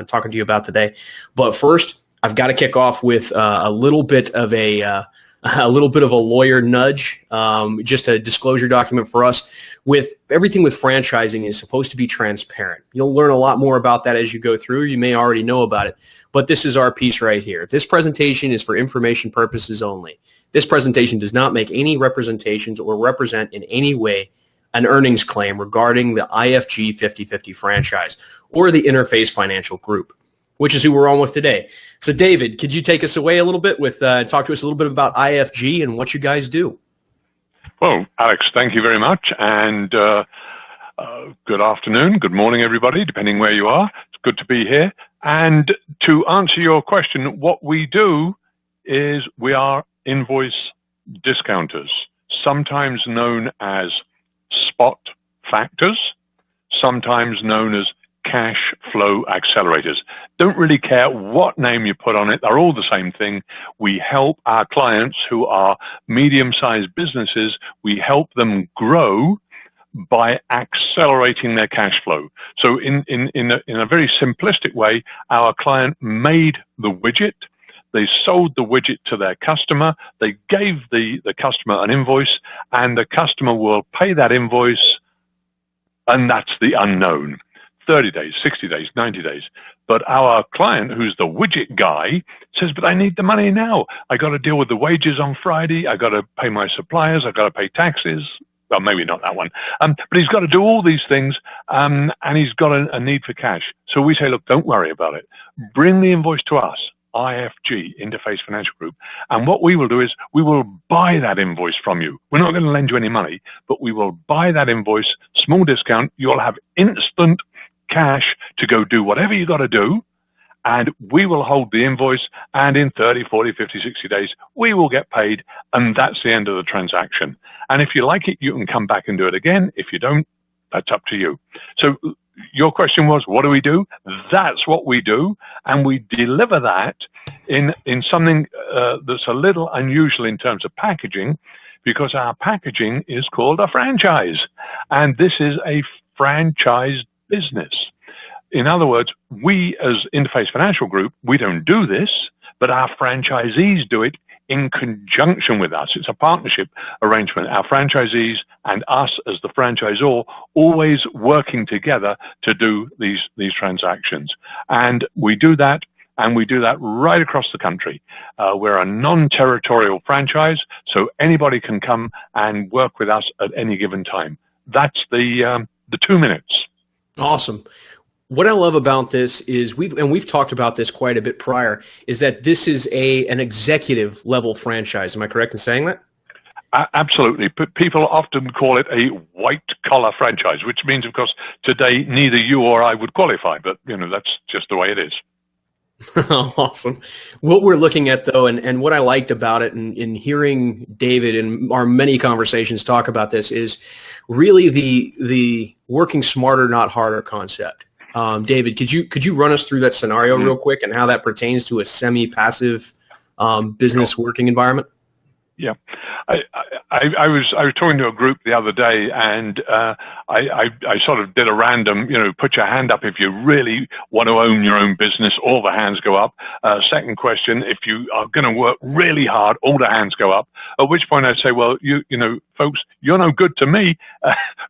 talking to you about today. But first, I've got to kick off with a little bit of a little bit of a lawyer nudge, just a disclosure document for us. With everything with franchising is supposed to be transparent. You'll learn a lot more about that as you go through. You may already know about it, but this is our piece right here. This presentation is for information purposes only. This presentation does not make any representations or represent in any way an earnings claim regarding the IFG 50/50 franchise or the Interface Financial Group, which is who we're on with today. So David, could you take us away a little bit with talk to us a little bit about IFG and what you guys do? Well, Alex, thank you very much, and good afternoon, good morning, everybody, depending where you are. It's good to be here. And to answer your question, what we do is we are invoice discounters, sometimes known as spot factors, sometimes known as cash flow accelerators. Don't really care what name you put on it. They're all the same thing. We help our clients who are medium-sized businesses. We help them grow by accelerating their cash flow. So in a very simplistic way, our client made the widget. They sold the widget to their customer. They gave the customer an invoice, and the customer will pay that invoice, and that's the unknown. 30 days, 60 days, 90 days. But our client, who's the widget guy, says, but I need the money now. I got to deal with the wages on Friday. I got to pay my suppliers. I got to pay taxes. Well, maybe not that one. But he's got to do all these things, and he's got a need for cash. So we say, look, don't worry about it. Bring the invoice to us, IFG, Interface Financial Group. And what we will do is we will buy that invoice from you. We're not going to lend you any money, but we will buy that invoice, small discount. You'll have instant cash to go do whatever you got to do, and we will hold the invoice, and in 30, 40, 50, 60 days, we will get paid, and that's the end of the transaction. And if you like it, you can come back and do it again. If you don't, that's up to you. So your question was, what do we do? That's what we do, and we deliver that in something that's a little unusual in terms of packaging, because our packaging is called a franchise, and this is a franchise business. In other words, we as Interface Financial Group, we don't do this, but our franchisees do it in conjunction with us. It's a partnership arrangement. Our franchisees and us as the franchisor always working together to do these transactions. And we do that, and we do that right across the country. We're a non-territorial franchise, so anybody can come and work with us at any given time. That's the 2 minutes. Awesome. What I love about this is we've talked about this quite a bit prior, is that this is an executive level franchise. Am I correct in saying that? Absolutely. People often call it a white collar franchise, which means, of course, today neither you or I would qualify, but that's just the way it is. Awesome. What we're looking at, though, and what I liked about it, and in hearing David and our many conversations talk about this, is really the working smarter, not harder concept. David, could you run us through that scenario real quick and how that pertains to a semi-passive business working environment? Yeah, I was talking to a group the other day, and I sort of did a random, put your hand up if you really want to own your own business. All the hands go up. Second question, if you are going to work really hard, all the hands go up. At which point I say, well, you folks, you're no good to me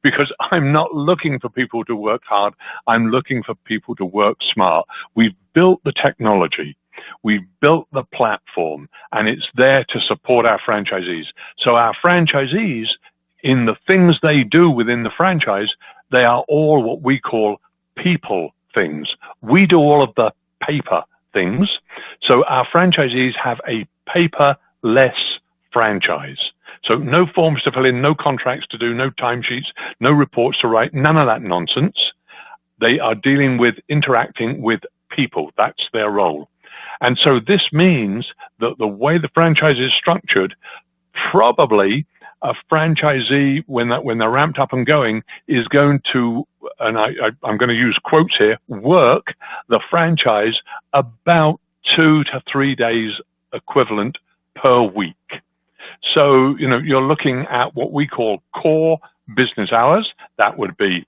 because I'm not looking for people to work hard. I'm looking for people to work smart. We've built the technology. We've built the platform, and it's there to support our franchisees. So our franchisees, in the things they do within the franchise, they are all what we call people things. We do all of the paper things. So our franchisees have a paperless franchise. So no forms to fill in, no contracts to do, no timesheets, no reports to write, none of that nonsense. They are dealing with, interacting with people. That's their role. And so this means that the way the franchise is structured, probably a franchisee, when they're ramped up and going, is going to, and I'm going to use quotes here, work the franchise about 2 to 3 days equivalent per week. So, you're looking at what we call core business hours. That would be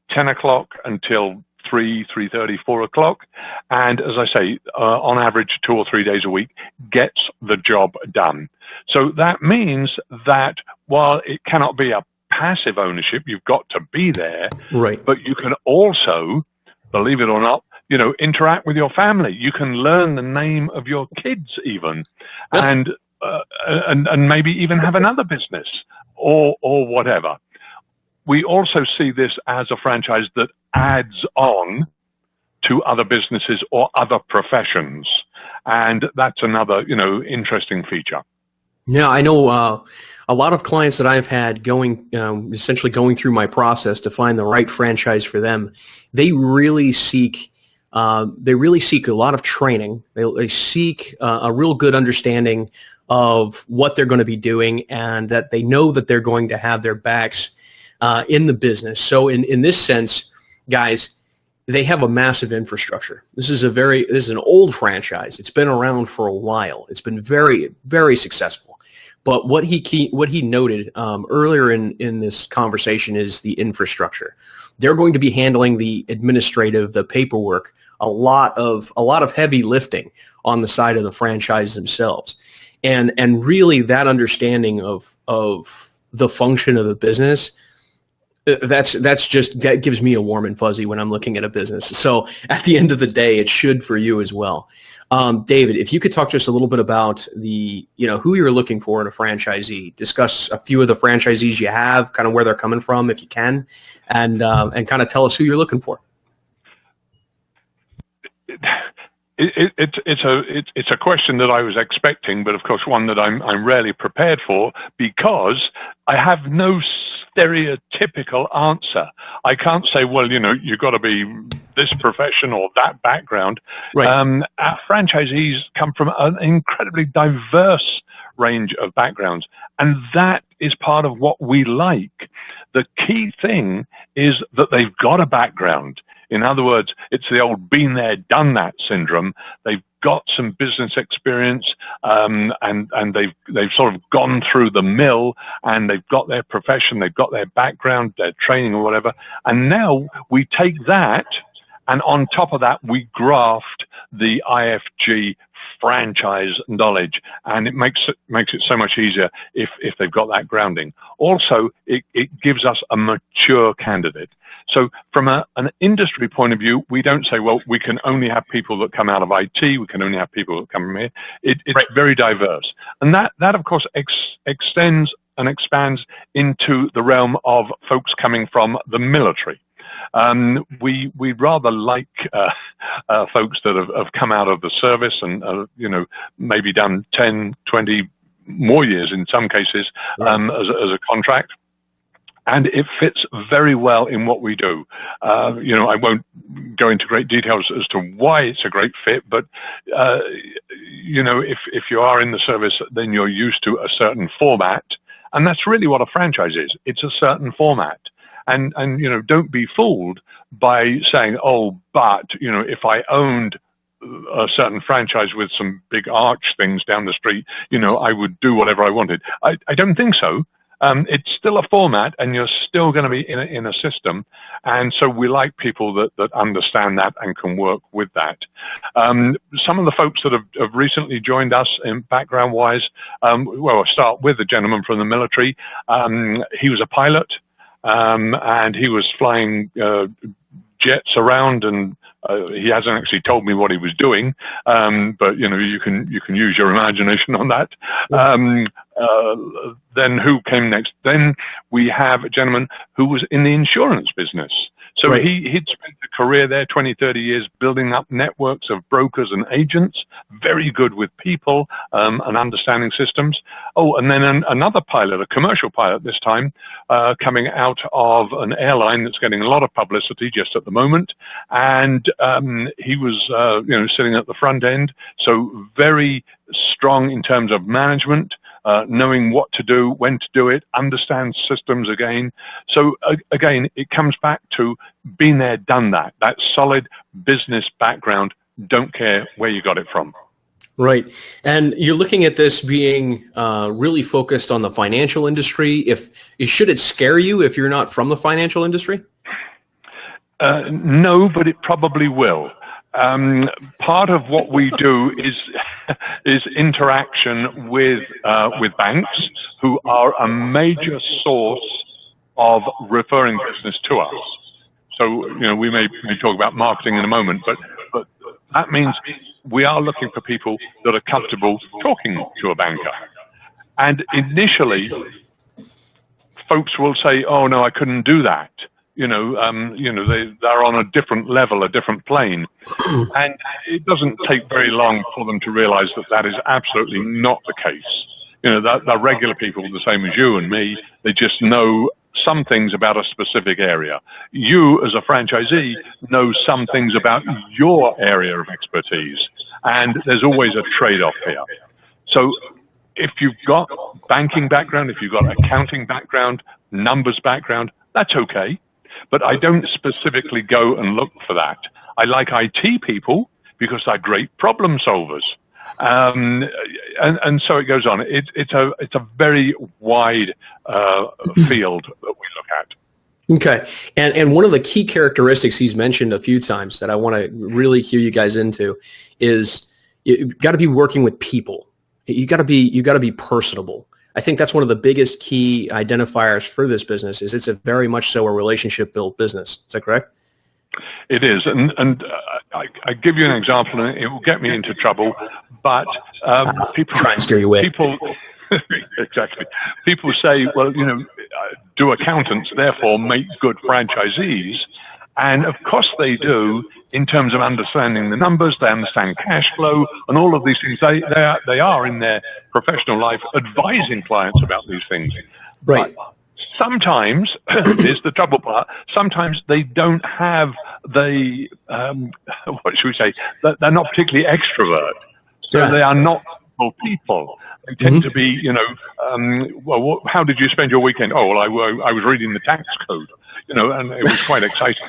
10 o'clock until 3:30, 4 o'clock, and as I say, on average 2 or 3 days a week, gets the job done. So that means that while it cannot be a passive ownership, you've got to be there, Right. but you can also, believe it or not, interact with your family. You can learn the name of your kids even, and maybe even have another business or whatever. We also see this as a franchise that adds on to other businesses or other professions, and that's another interesting feature. Yeah, I know a lot of clients that I've had essentially going through my process to find the right franchise for them. They really seek a lot of training. They seek a real good understanding of what they're going to be doing, and that they know that they're going to have their backs in the business. So in this sense, guys, they have a massive infrastructure. This is an old franchise. It's been around for a while. It's been very, very successful. But what he noted earlier in this conversation is the infrastructure. They're going to be handling the administrative, the paperwork, a lot of heavy lifting on the side of the franchise themselves, and really that understanding of the function of the business. That gives me a warm and fuzzy when I'm looking at a business. So at the end of the day, it should for you as well. David, if you could talk to us a little bit about who you're looking for in a franchisee, discuss a few of the franchisees you have, kind of where they're coming from, if you can, and kind of tell us who you're looking for. It's a question that I was expecting, but of course one that I'm rarely prepared for, because I have no stereotypical answer. I can't say, well, you've got to be this profession or that background. Right. Our franchisees come from an incredibly diverse range of backgrounds, and that is part of what we like. The key thing is that they've got a background. In other words, it's the old been there, done that syndrome. They've got some business experience, and they've sort of gone through the mill, and they've got their profession, they've got their background, their training or whatever. And now we take that, and on top of that, we graft the IFG franchise knowledge, and it makes it so much easier if they've got that grounding. Also, it gives us a mature candidate. So from an industry point of view, we don't say, well, we can only have people that come out of IT, we can only have people that come from here. It's right. Very diverse. And that of course, extends and expands into the realm of folks coming from the military. We'd rather like folks that have come out of the service and maybe done 10, 20 more years in some cases, as a contract. And it fits very well in what we do. I won't go into great details as to why it's a great fit, but if you are in the service, then you're used to a certain format, and that's really what a franchise is. It's a certain format. And don't be fooled by saying, oh, but if I owned a certain franchise with some big arch things down the street, I would do whatever I wanted. I don't think so. It's still a format, and you're still going to be in a system, and so we like people that understand that and can work with that. Some of the folks that have recently joined us in background-wise, I'll start with the gentleman from the military. He was a pilot. And he was flying jets around, and he hasn't actually told me what he was doing, but you can use your imagination on that. Then who came next? Then we have a gentleman who was in the insurance business. So right. He'd spent a career there, 20, 30 years, building up networks of brokers and agents, very good with people and understanding systems. Oh, and then another pilot, a commercial pilot this time, coming out of an airline that's getting a lot of publicity just at the moment. And he was, sitting at the front end, so very strong in terms of management, knowing what to do, when to do it, understand systems again. So again, it comes back to being there, done that solid business background, don't care where you got it from. Right. And you're looking at this being really focused on the financial industry. Should it scare you if you're not from the financial industry? No, but it probably will. Part of what we do is interaction with banks, who are a major source of referring business to us. So, we may talk about marketing in a moment, but that means we are looking for people that are comfortable talking to a banker. And initially, folks will say, "Oh no, I couldn't do that." They're on a different level, a different plane, and it doesn't take very long for them to realize that that is absolutely not the case. They're regular people, the same as you and me. They just know some things about a specific area. You, as a franchisee, know some things about your area of expertise, and there's always a trade-off here. So if you've got banking background, if you've got accounting background, numbers background, that's okay. But I don't specifically go and look for that. I like IT people because they're great problem solvers. And so it goes on. It's a very wide field that we look at. Okay. And one of the key characteristics he's mentioned a few times that I want to really hear you guys into is you've got to be working with people. You got to be personable. I think that's one of the biggest key identifiers for this business. Is it's a very much so a relationship built business. Is that correct? It is, and I give you an example, and it will get me into trouble. But people try and steer you away. Exactly. People say, well, do accountants therefore make good franchisees? And of course they do, in terms of understanding the numbers. They understand cash flow and all of these things. They are in their professional life advising clients about these things. Right. But sometimes, is the trouble part, sometimes they don't have the, what should we say, they're not particularly extrovert. So they are not people. They tend to be, well, how did you spend your weekend? Oh, well, I was reading the tax code. And it was quite exciting.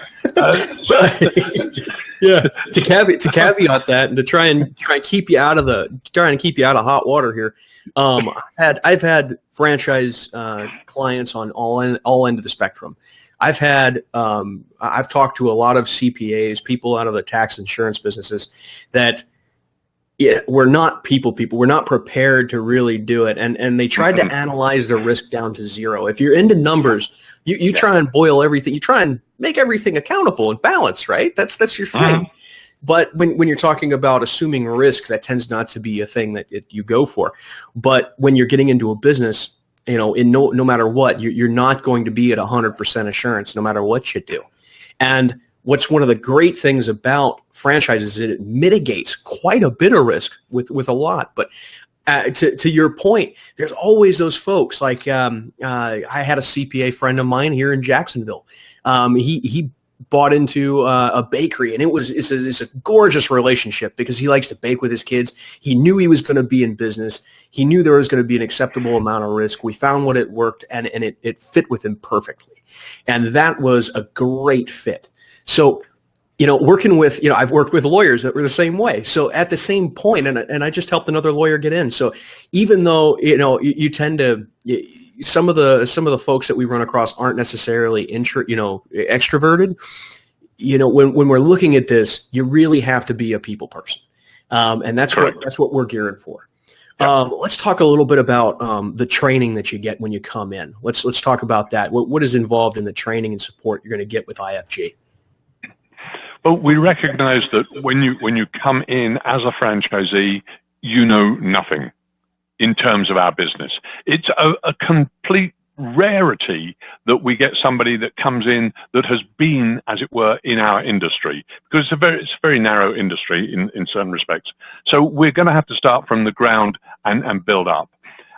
Yeah. To caveat that, and to try and keep you out of hot water here. I've had franchise clients on all end of the spectrum. I've talked to a lot of CPAs, people out of the tax insurance businesses that. Yeah, we're not people. We're not prepared to really do it. And they tried to analyze the risk down to zero. If you're into numbers, you try and boil everything. You try and make everything accountable and balanced, right? That's your thing. But when you're talking about assuming risk, that tends not to be a thing that you go for. But when you're getting into a business, no matter what, you're not going to be at 100% assurance no matter what you do. And what's one of the great things about franchises is it mitigates quite a bit of risk with a lot. But to your point, there's always those folks. Like I had a CPA friend of mine here in Jacksonville. He bought into a bakery, and it's a gorgeous relationship because he likes to bake with his kids. He knew he was going to be in business. He knew there was going to be an acceptable amount of risk. We found what it worked, and it fit with him perfectly. And that was a great fit. So, working with, I've worked with lawyers that were the same way. So at the same point, and I just helped another lawyer get in. So even though, you tend to, some of the folks that we run across aren't necessarily extroverted, when we're looking at this, you really have to be a people person. And that's what we're gearing for. Yep. Let's talk a little bit about the training that you get when you come in. Let's talk about that. What is involved in the training and support you're going to get with IFG? Well, we recognize that when you come in as a franchisee, you know nothing in terms of our business. It's a complete rarity that we get somebody that comes in that has been, as it were, in our industry, because it's a very narrow industry in certain respects. So we're going to have to start from the ground and build up.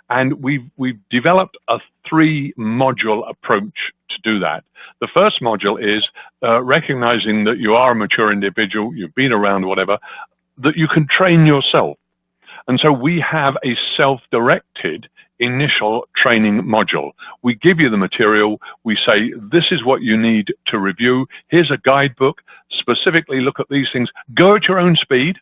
And we've developed a 3-module approach to do that. The first module is recognizing that you are a mature individual, you've been around, whatever, that you can train yourself. And so we have a self-directed initial training module. We give you the material. We say, this is what you need to review. Here's a guidebook. Specifically look at these things. Go at your own speed.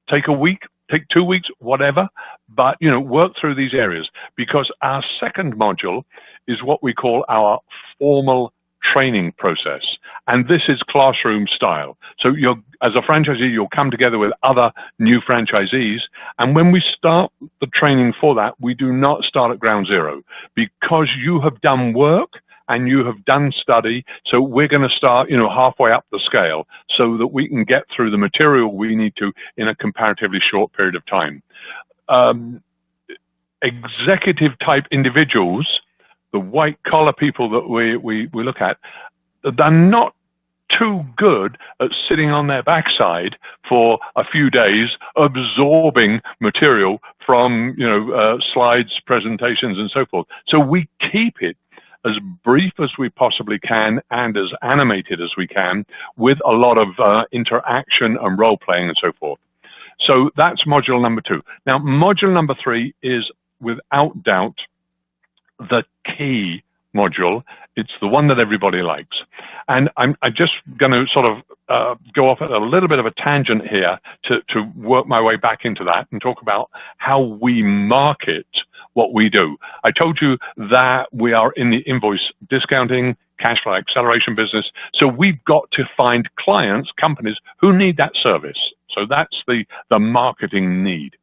Take a week. Take 2 weeks, whatever, but, work through these areas, because our second module is what we call our formal training process. And this is classroom style. So as a franchisee, you'll come together with other new franchisees. And when we start the training for that, we do not start at ground zero, because you have done work and you have done study. So we're going to start, halfway up the scale so that we can get through the material we need to in a comparatively short period of time. Executive type individuals, the white collar people that we look at, they're not too good at sitting on their backside for a few days absorbing material from slides, presentations, and so forth. So we keep it as brief as we possibly can and as animated as we can, with a lot of interaction and role playing and so forth. So that's module number 2. Now, module number 3 is without doubt the key module. It's the one that everybody likes. And I'm just going to sort of go off at a little bit of a tangent here to work my way back into that and talk about how we market what we do. I told you that we are in the invoice discounting, cash flow acceleration business. So we've got to find clients, companies who need that service. So that's the marketing need.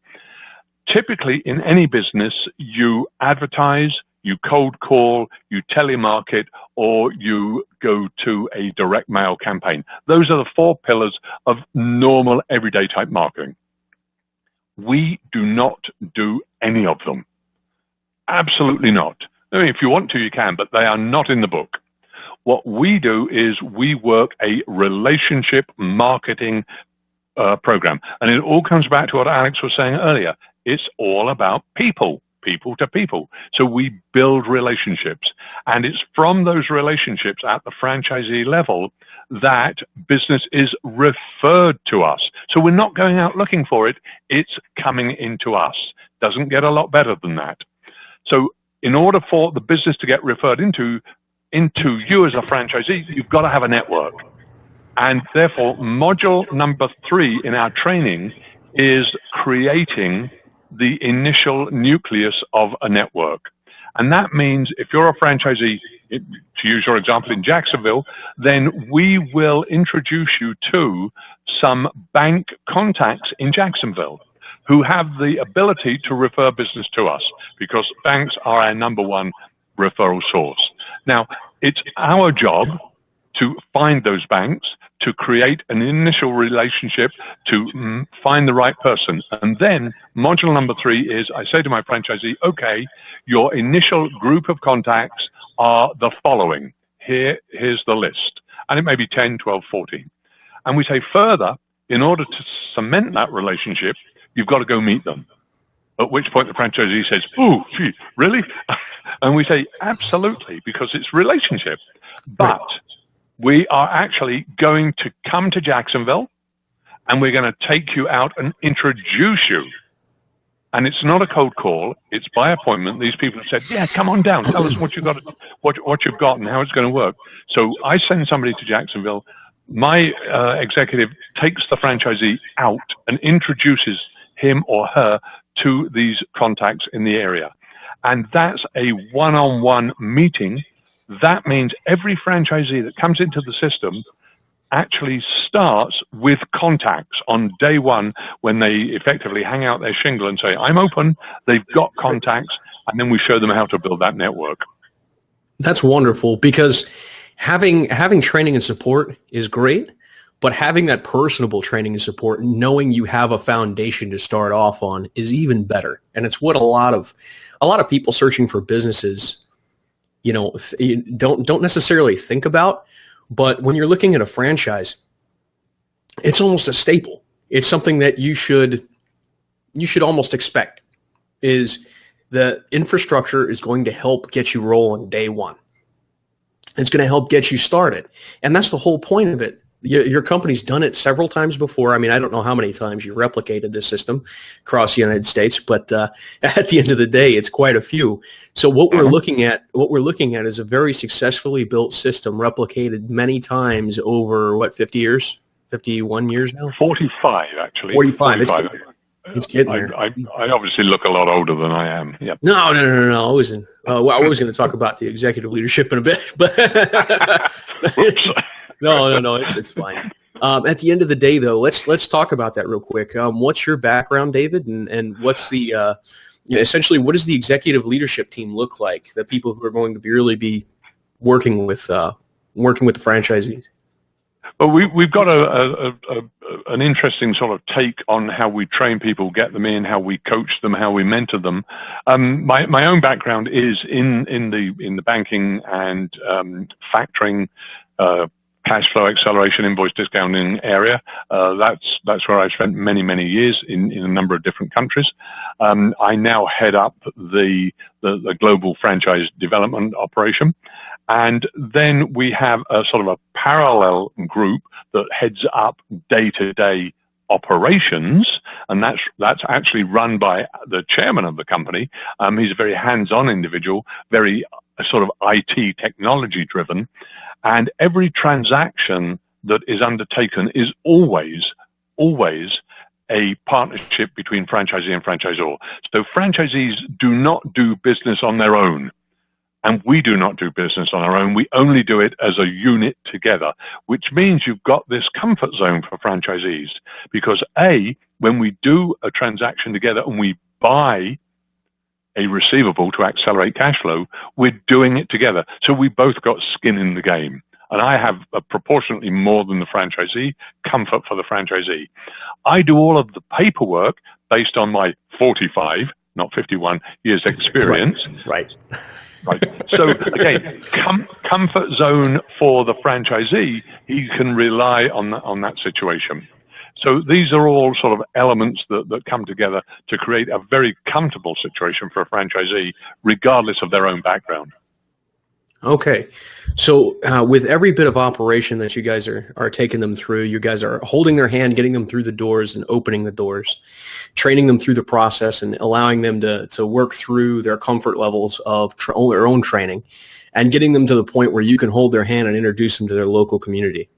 Typically in any business, you advertise, you cold call, you telemarket, or you go to a direct mail campaign. Those are the 4 pillars of normal everyday type marketing. We do not do any of them. Absolutely not. I mean, if you want to, you can, but they are not in the book. What we do is we work a relationship marketing program. And it all comes back to what Alex was saying earlier. It's all about people to people. So we build relationships. And it's from those relationships at the franchisee level that business is referred to us. So we're not going out looking for it. It's coming into us. Doesn't get a lot better than that. So in order for the business to get referred into you as a franchisee, you've got to have a network. And therefore, module number 3 in our training is creating the initial nucleus of a network. And that means if you're a franchisee, to use your example in Jacksonville, then we will introduce you to some bank contacts in Jacksonville who have the ability to refer business to us, because banks are our number 1 referral source. Now, it's our job to find those banks, to create an initial relationship, to find the right person. And then module number 3 is I say to my franchisee, okay, your initial group of contacts are the following. Here's the list. And it may be 10, 12, 14. And we say further, in order to cement that relationship, you've got to go meet them. At which point the franchisee says, oh, gee, really? And we say, absolutely, because it's relationship. But we are actually going to come to Jacksonville, and we're going to take you out and introduce you. And it's not a cold call. It's by appointment. These people have said, yeah, come on down. Tell us what you've got, what you've got and how it's going to work. So I send somebody to Jacksonville. My executive takes the franchisee out and introduces him or her to these contacts in the area. And that's a one-on-one meeting. That means every franchisee that comes into the system actually starts with contacts on day 1 when they effectively hang out their shingle and say, I'm open, they've got contacts, and then we show them how to build that network. That's wonderful, because having training and support is great, but having that personable training and support, knowing you have a foundation to start off on, is even better. And it's what a lot of people searching for businesses, don't necessarily think about. But when you're looking at a franchise, it's almost a staple. It's something that you should almost expect. Is the infrastructure is going to help get you rolling day 1. It's going to help get you started. And that's the whole point of it. Your company's done it several times before. I mean, I don't know how many times you replicated this system across the United States, but at the end of the day, it's quite a few. So what we're looking at is a very successfully built system replicated many times over 50 years, 51 years now? 45, actually. 45. It's getting there. I obviously look a lot older than I am. Yep. No. I wasn't. Well, I was going to talk about the executive leadership in a bit, but no, it's fine. At the end of the day, though, let's talk about that real quick. What's your background, David, and what's the essentially what does the executive leadership team look like? The people who are going to really be working with the franchisees. Well, we've got an interesting sort of take on how we train people, get them in, how we coach them, how we mentor them. My own background is in the banking and factoring, cash flow acceleration, invoice discounting area. That's where I've spent many years in a number of different countries. I now head up the global franchise development operation. And then we have a sort of a parallel group that heads up day-to-day operations, and that's actually run by the chairman of the company. He's a very hands-on individual, very sort of IT technology driven, and every transaction that is undertaken is always a partnership between franchisee and franchisor. So franchisees do not do business on their own. And we do not do business on our own. We only do it as a unit together, which means you've got this comfort zone for franchisees. Because A, when we do a transaction together and we buy a receivable to accelerate cash flow, we're doing it together. So we both got skin in the game. And I have proportionately more than the franchisee, comfort for the franchisee. I do all of the paperwork based on my 45, not 51 years experience. Right. So again, comfort zone for the franchisee, he can rely on that situation. So these are all sort of elements that come together to create a very comfortable situation for a franchisee, regardless of their own background. Okay. So with every bit of operation that you guys are taking them through, you guys are holding their hand, getting them through the doors and opening the doors, training them through the process and allowing them to work through their comfort levels of their own training and getting them to the point where you can hold their hand and introduce them to their local community.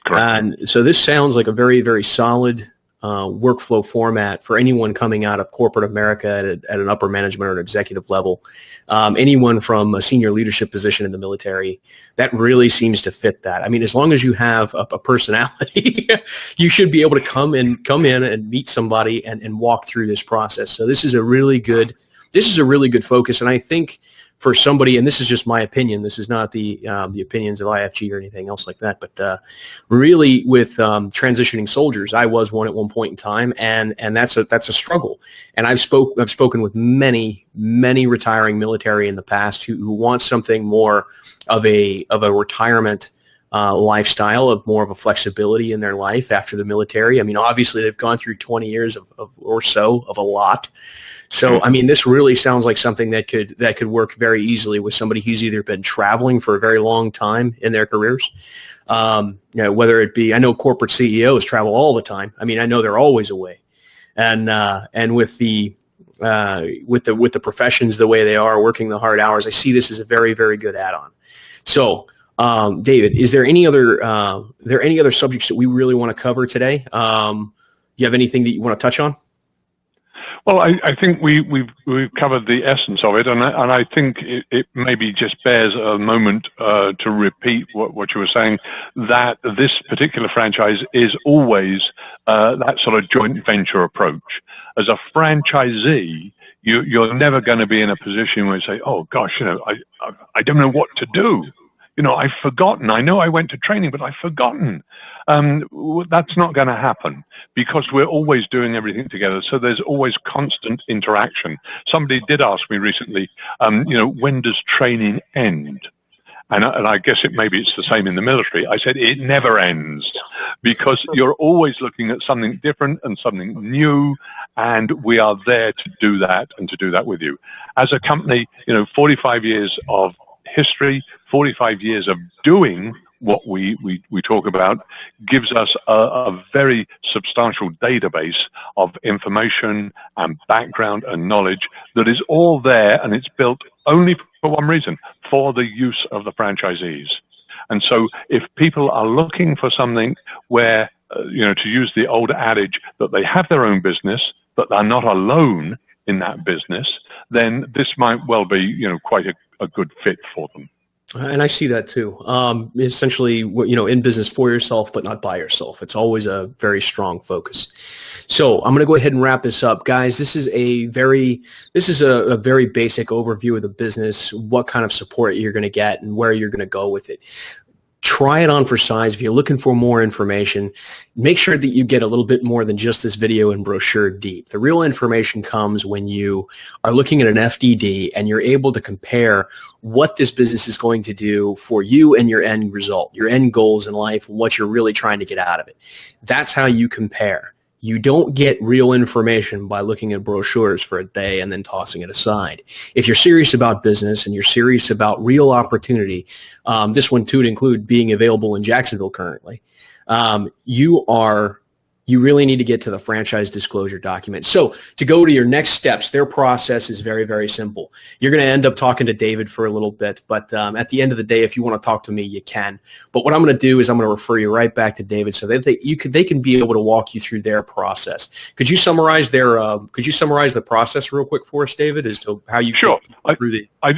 Correct. And so this sounds like a very, very solid workflow format for anyone coming out of corporate America at an upper management or an executive level. Anyone from a senior leadership position in the military, that really seems to fit that. I mean, as long as you have a personality, you should be able to come in and meet somebody and walk through this process. So this is a really good focus. And I think for somebody, and this is just my opinion, this is not the opinions of IFG or anything else like that, but really with transitioning soldiers, I was one at one point in time, and that's a struggle. And I've spoken with many retiring military in the past who want something more of a retirement lifestyle, of more of a flexibility in their life after the military. I mean, obviously they've gone through 20 years of a lot. So, I mean, this really sounds like something that could work very easily with somebody who's either been traveling for a very long time in their careers, whether it be, I know corporate CEOs travel all the time. I mean, I know they're always away, and with the professions the way they are, working the hard hours, I see this as a very, very good add-on. So, David, is there any other subjects that we really want to cover today? You have anything that you want to touch on? Well, I think we've covered the essence of it, and I think it maybe just bears a moment to repeat what you were saying, that this particular franchise is always that sort of joint venture approach. As a franchisee, you're never going to be in a position where you say, oh gosh, I don't know what to do. I've forgotten. I know I went to training, but I've forgotten. That's not going to happen because we're always doing everything together. So there's always constant interaction. Somebody did ask me recently, when does training end? And I guess maybe it's the same in the military. I said it never ends because you're always looking at something different and something new, and we are there to do that and to do that with you. As a company, 45 years of history, 45 years of doing what we talk about gives us a very substantial database of information and background and knowledge that is all there, and it's built only for one reason, for the use of the franchisees. And so if people are looking for something where, to use the old adage, that they have their own business, but they're not alone in that business, then this might well be, quite a good fit for them. And I see that too. Essentially, in business for yourself, but not by yourself. It's always a very strong focus. So I'm going to go ahead and wrap this up, guys. This is a very basic overview of the business, what kind of support you're going to get, and where you're going to go with it. Try it on for size. If you're looking for more information, make sure that you get a little bit more than just this video and brochure deep. The real information comes when you are looking at an FDD and you're able to compare what this business is going to do for you and your end result, your end goals in life, and what you're really trying to get out of it. That's how you compare. You don't get real information by looking at brochures for a day and then tossing it aside. If you're serious about business and you're serious about real opportunity, this one too would include being available in Jacksonville currently, you really need to get to the franchise disclosure document. So to go to your next steps, their process is very, very simple. You're going to end up talking to David for a little bit, but at the end of the day, if you want to talk to me, you can. But what I'm going to do is I'm going to refer you right back to David so that they can be able to walk you through their process. Could you summarize the process real quick for us, David, as to how you Sure. through the I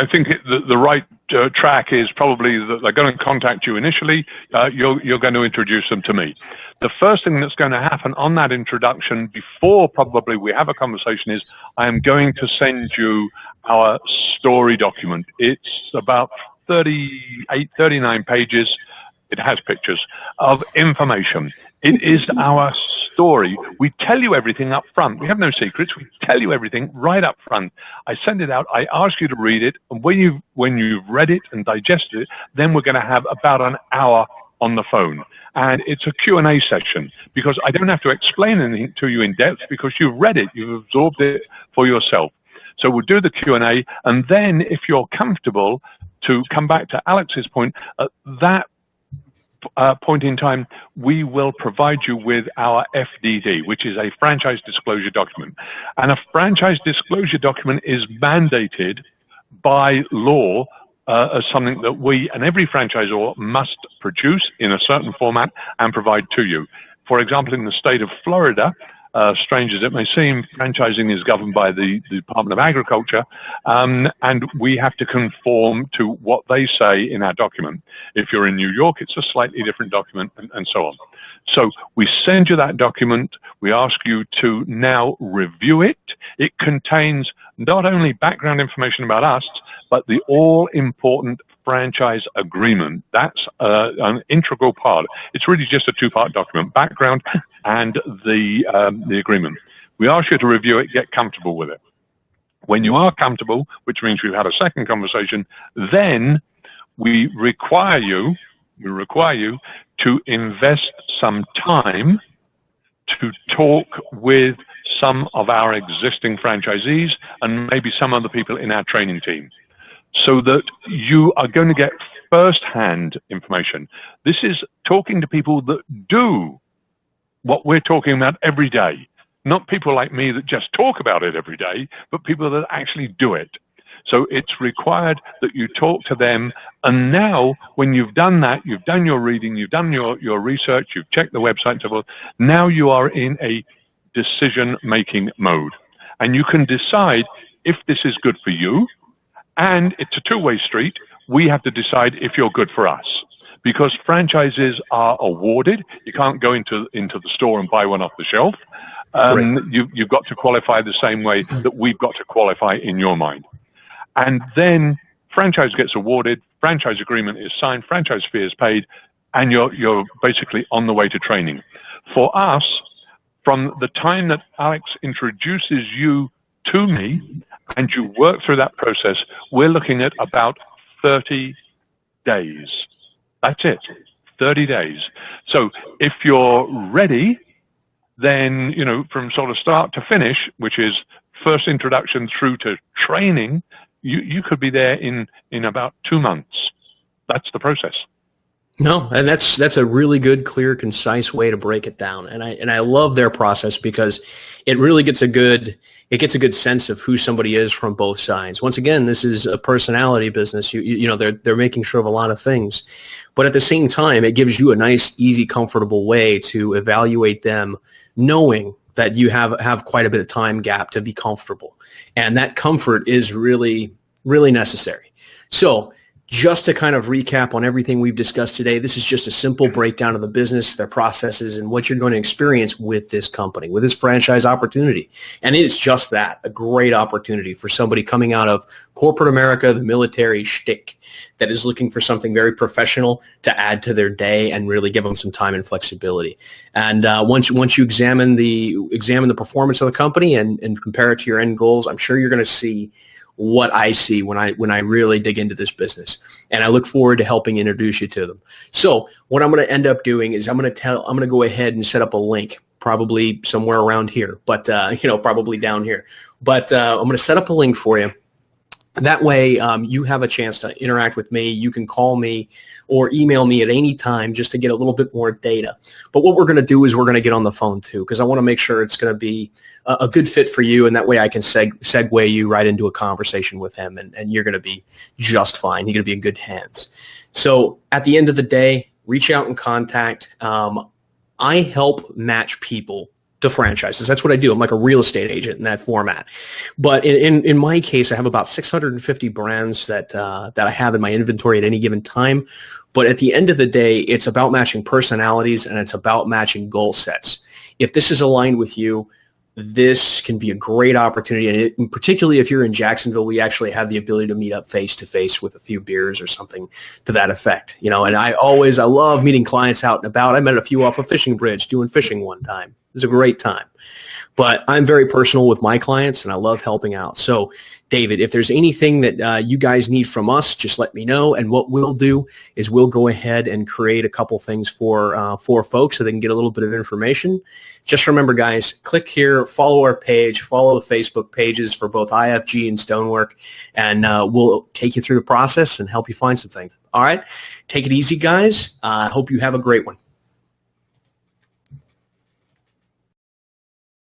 think the right track is probably that they're going to contact you initially. You're going to introduce them to me. The first thing that's going to happen on that introduction before probably we have a conversation is I am going to send you our story document. It's about 39 pages. It has pictures of information. It is our story. We tell you everything up front. We have no secrets. We tell you everything right up front. I send it out. I ask you to read it. And when you've read it and digested it, then we're going to have about an hour on the phone. And it's a Q&A session because I don't have to explain anything to you in depth because you've read it. You've absorbed it for yourself. So we'll do the Q&A. And then if you're comfortable, to come back to Alex's point, at that point in time, we will provide you with our FDD, which is a franchise disclosure document. And a franchise disclosure document is mandated by law as something that we and every franchisor must produce in a certain format and provide to you. For example, in the state of Florida, strange as it may seem, franchising is governed by the Department of Agriculture, and we have to conform to what they say in our document. If you're in New York, it's a slightly different document, and so on. So we send you that document. We ask you to now review it. It contains not only background information about us, but the all-important franchise agreement. That's an integral part. It's really just a two-part document, background and the agreement. We ask you to review it, get comfortable with it. When you are comfortable, which means we've had a second conversation, then we require you to invest some time to talk with some of our existing franchisees and maybe some other people in our training team, so that you are going to get first-hand information. This is talking to people that do what we're talking about every day, not people like me that just talk about it every day, but people that actually do it. So it's required that you talk to them. And now, when you've done that, you've done your reading, you've done your research, you've checked the website, now you are in a decision-making mode. And you can decide if this is good for you. And it's a two-way street. We have to decide if you're good for us, because franchises are awarded. You can't go into the store and buy one off the shelf. Right. You've got to qualify the same way that we've got to qualify in your mind. And then franchise gets awarded, franchise agreement is signed, franchise fee is paid, and you're basically on the way to training. For us, from the time that Alex introduces you to me and you work through that process, we're looking at about 30 days. That's it, 30 days. So if you're ready, then, from sort of start to finish, which is first introduction through to training, you could be there in about 2 months. That's the process. No, and that's a really good, clear, concise way to break it down. And I love their process because it really gets a good sense of who somebody is from both sides. Once again, this is a personality business. They're making sure of a lot of things, but at the same time, it gives you a nice, easy, comfortable way to evaluate them, knowing that you have quite a bit of time gap to be comfortable. And that comfort is really, really necessary. So just to kind of recap on everything we've discussed today, this is just a simple breakdown of the business, their processes, and what you're going to experience with this company, with this franchise opportunity. And it's just that, a great opportunity for somebody coming out of corporate America, the military shtick, that is looking for something very professional to add to their day and really give them some time and flexibility. And once you examine the performance of the company and compare it to your end goals, I'm sure you're going to see what I see when I really dig into this business. And I look forward to helping introduce you to them. So what I'm going to end up doing is I'm going to go ahead and set up a link, probably somewhere around here, but probably down here. But I'm going to set up a link for you. That way you have a chance to interact with me. You can call me or email me at any time just to get a little bit more data. But what we're going to do is we're going to get on the phone too, because I want to make sure it's going to be a good fit for you, and that way I can segue you right into a conversation with him, and you're going to be just fine. You're going to be in good hands. So at the end of the day, reach out and contact. I help match people to franchises. That's what I do. I'm like a real estate agent in that format. But in my case, I have about 650 brands that I have in my inventory at any given time. But at the end of the day, it's about matching personalities, and it's about matching goal sets. If this is aligned with you, this can be a great opportunity. And particularly if you're in Jacksonville, we actually have the ability to meet up face to face with a few beers or something to that effect. And I love meeting clients out and about. I met a few off a fishing bridge doing fishing one time. It was a great time. But I'm very personal with my clients, and I love helping out. So, David, if there's anything that you guys need from us, just let me know. And what we'll do is we'll go ahead and create a couple things for folks so they can get a little bit of information. Just remember, guys, click here, follow our page, follow the Facebook pages for both IFG and Stonework, and we'll take you through the process and help you find some things. All right? Take it easy, guys. I hope you have a great one.